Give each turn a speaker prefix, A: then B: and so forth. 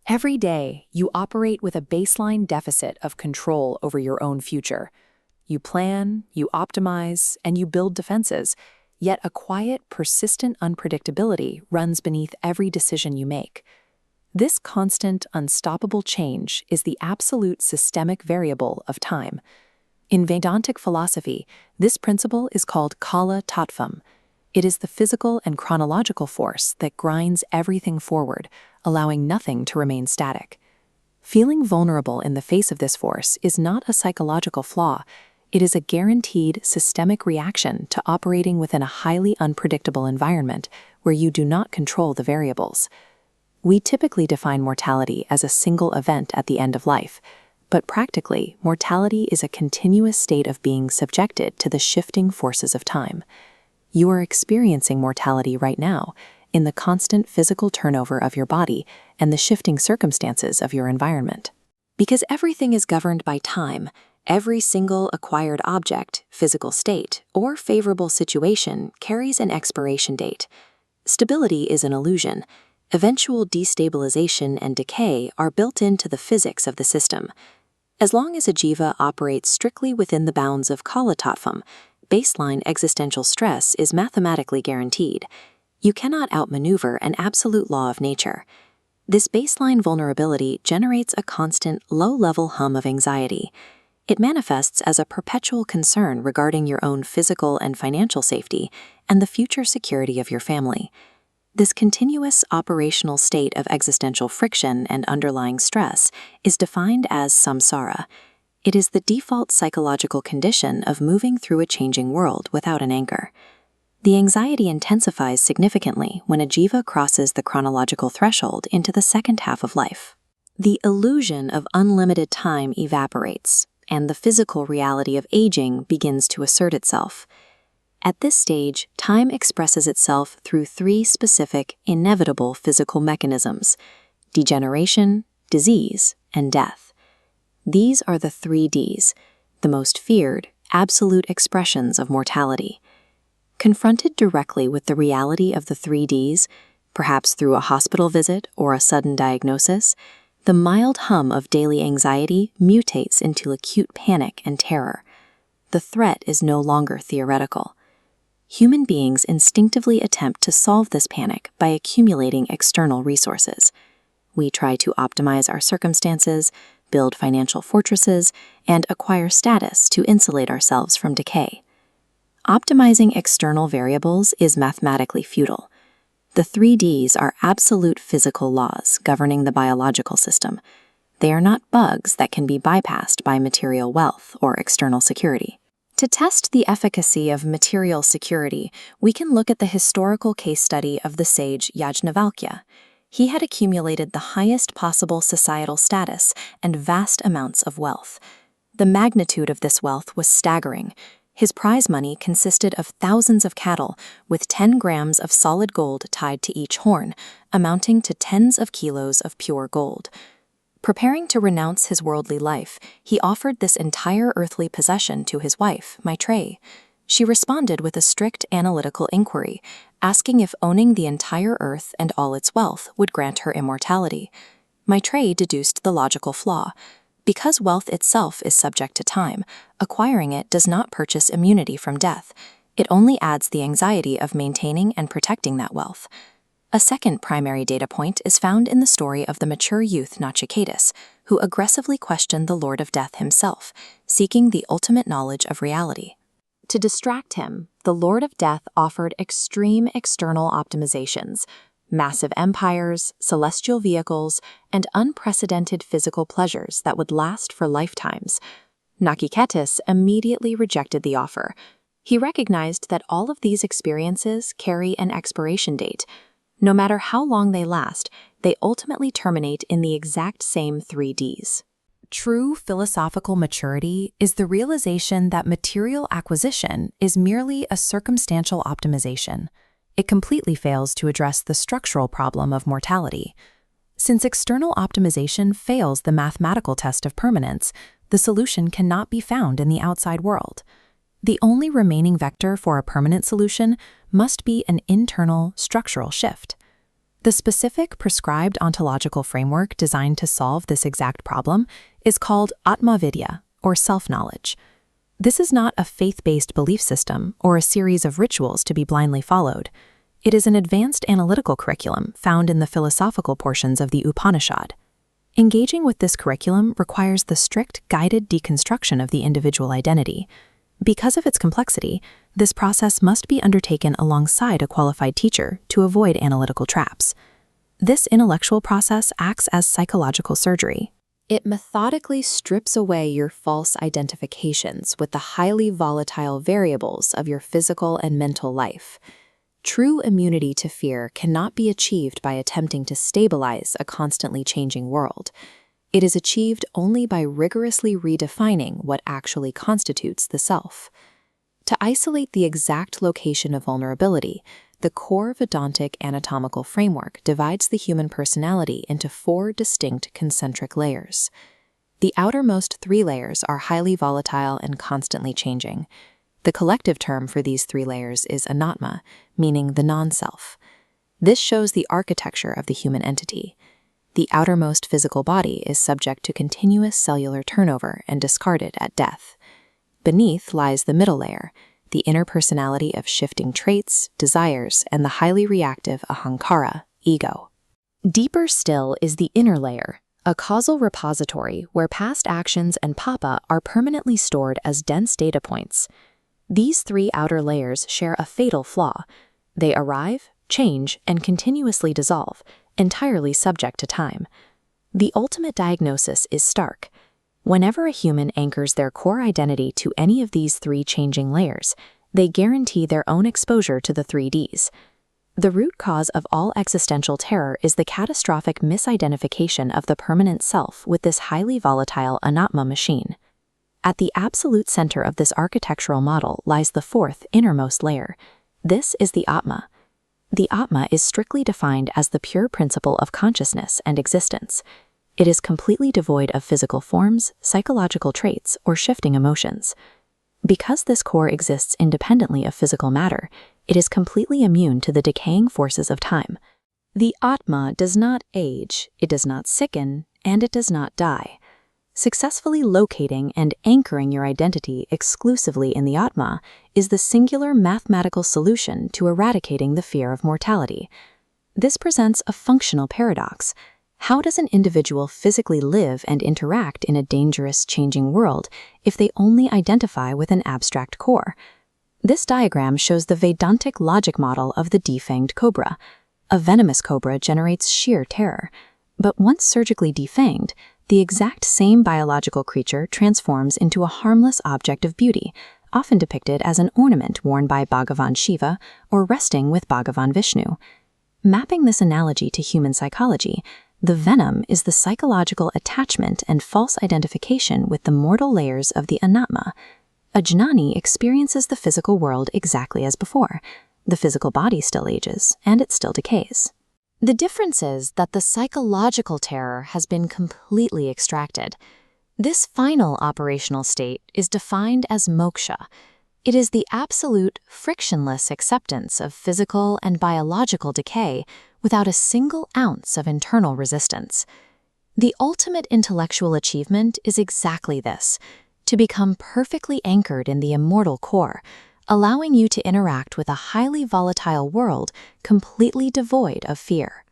A: Every day, you operate with a baseline deficit of control over your own future. You plan, you optimize, and you build defenses, yet a quiet, persistent unpredictability runs beneath every decision you make. This constant, unstoppable change is the absolute systemic variable of time. In Vedantic philosophy, this principle is called Kala Tattvam. It is the physical and chronological force that grinds everything forward, allowing nothing to remain static. Feeling vulnerable in the face of this force is not a psychological flaw. It is a guaranteed systemic reaction to operating within a highly unpredictable environment where you do not control the variables. We typically define mortality as a single event at the end of life, but practically, mortality is a continuous state of being subjected to the shifting forces of time. You are experiencing mortality right now in the constant physical turnover of your body and the shifting circumstances of your environment. Because everything is governed by time, every single acquired object, physical state, or favorable situation carries an expiration date. Stability is an illusion. Eventual destabilization and decay are built into the physics of the system. As long as a jiva operates strictly within the bounds of Kala Tattvam, baseline existential stress is mathematically guaranteed. You cannot outmaneuver an absolute law of nature. This baseline vulnerability generates a constant, low-level hum of anxiety. It manifests as a perpetual concern regarding your own physical and financial safety and the future security of your family. This continuous operational state of existential friction and underlying stress is defined as samsara. It is the default psychological condition of moving through a changing world without an anchor. The anxiety intensifies significantly when a jiva crosses the chronological threshold into the second half of life. The illusion of unlimited time evaporates, and the physical reality of aging begins to assert itself. At this stage, time expresses itself through three specific, inevitable physical mechanisms: degeneration, disease, and death. These are the 3Ds, the most feared, absolute expressions of mortality. Confronted directly with the reality of the 3Ds, perhaps through a hospital visit or a sudden diagnosis, the mild hum of daily anxiety mutates into acute panic and terror. The threat is no longer theoretical. Human beings instinctively attempt to solve this panic by accumulating external resources. We try to optimize our circumstances, build financial fortresses, and acquire status to insulate ourselves from decay. Optimizing external variables is mathematically futile. The 3Ds are absolute physical laws governing the biological system. They are not bugs that can be bypassed by material wealth or external security. To test the efficacy of material security, we can look at the historical case study of the sage Yajnavalkya. He had accumulated the highest possible societal status and vast amounts of wealth. The magnitude of this wealth was staggering. His prize money consisted of thousands of cattle, with 10 grams of solid gold tied to each horn, amounting to tens of kilos of pure gold. Preparing to renounce his worldly life, he offered this entire earthly possession to his wife, Maitreyi. She responded with a strict analytical inquiry, asking if owning the entire earth and all its wealth would grant her immortality. Maitreyi deduced the logical flaw. Because wealth itself is subject to time, acquiring it does not purchase immunity from death. It only adds the anxiety of maintaining and protecting that wealth. A second primary data point is found in the story of the mature youth Nachiketas, who aggressively questioned the Lord of Death himself, seeking the ultimate knowledge of reality. To distract him, the Lord of Death offered extreme external optimizations: massive empires, celestial vehicles, and unprecedented physical pleasures that would last for lifetimes. Nachiketas immediately rejected the offer. He recognized that all of these experiences carry an expiration date. No matter how long they last, they ultimately terminate in the exact same 3Ds. True philosophical maturity is the realization that material acquisition is merely a circumstantial optimization. It completely fails to address the structural problem of mortality. Since external optimization fails the mathematical test of permanence, the solution cannot be found in the outside world. The only remaining vector for a permanent solution must be an internal structural shift. The specific prescribed ontological framework designed to solve this exact problem is called Atma-vidya, or self-knowledge. This is not a faith-based belief system or a series of rituals to be blindly followed. It is an advanced analytical curriculum found in the philosophical portions of the Upanishad. Engaging with this curriculum requires the strict, guided deconstruction of the individual identity. Because of its complexity, this process must be undertaken alongside a qualified teacher to avoid analytical traps. This intellectual process acts as psychological surgery. It methodically strips away your false identifications with the highly volatile variables of your physical and mental life. True immunity to fear cannot be achieved by attempting to stabilize a constantly changing world. It is achieved only by rigorously redefining what actually constitutes the self. To isolate the exact location of vulnerability, the core Vedantic anatomical framework divides the human personality into 4 distinct concentric layers. The outermost 3 layers are highly volatile and constantly changing. The collective term for these 3 layers is anatma, meaning the non-self. This shows the architecture of the human entity. The outermost physical body is subject to continuous cellular turnover and discarded at death. Beneath lies the middle layer, the inner personality of shifting traits, desires, and the highly reactive ahankara, ego. Deeper still is the inner layer, a causal repository where past actions and papa are permanently stored as dense data points. These 3 outer layers share a fatal flaw. They arrive, change, and continuously dissolve, entirely subject to time. The ultimate diagnosis is stark. Whenever a human anchors their core identity to any of these 3 changing layers, they guarantee their own exposure to the 3Ds. The root cause of all existential terror is the catastrophic misidentification of the permanent self with this highly volatile anatma machine. At the absolute center of this architectural model lies the 4th, innermost layer. This is the Atma. The Atma is strictly defined as the pure principle of consciousness and existence. It is completely devoid of physical forms, psychological traits, or shifting emotions. Because this core exists independently of physical matter, it is completely immune to the decaying forces of time. The Atma does not age, it does not sicken, and it does not die. Successfully locating and anchoring your identity exclusively in the Atma is the singular mathematical solution to eradicating the fear of mortality. This presents a functional paradox. How does an individual physically live and interact in a dangerous, changing world if they only identify with an abstract core? This diagram shows the Vedantic logic model of the defanged cobra. A venomous cobra generates sheer terror. But once surgically defanged, the exact same biological creature transforms into a harmless object of beauty, often depicted as an ornament worn by Bhagavan Shiva or resting with Bhagavan Vishnu. Mapping this analogy to human psychology, the venom is the psychological attachment and false identification with the mortal layers of the anatma. A jnani experiences the physical world exactly as before. The physical body still ages, and it still decays. The difference is that the psychological terror has been completely extracted. This final operational state is defined as moksha. It is the absolute, frictionless acceptance of physical and biological decay without a single ounce of internal resistance. The ultimate intellectual achievement is exactly this: to become perfectly anchored in the immortal core, allowing you to interact with a highly volatile world completely devoid of fear.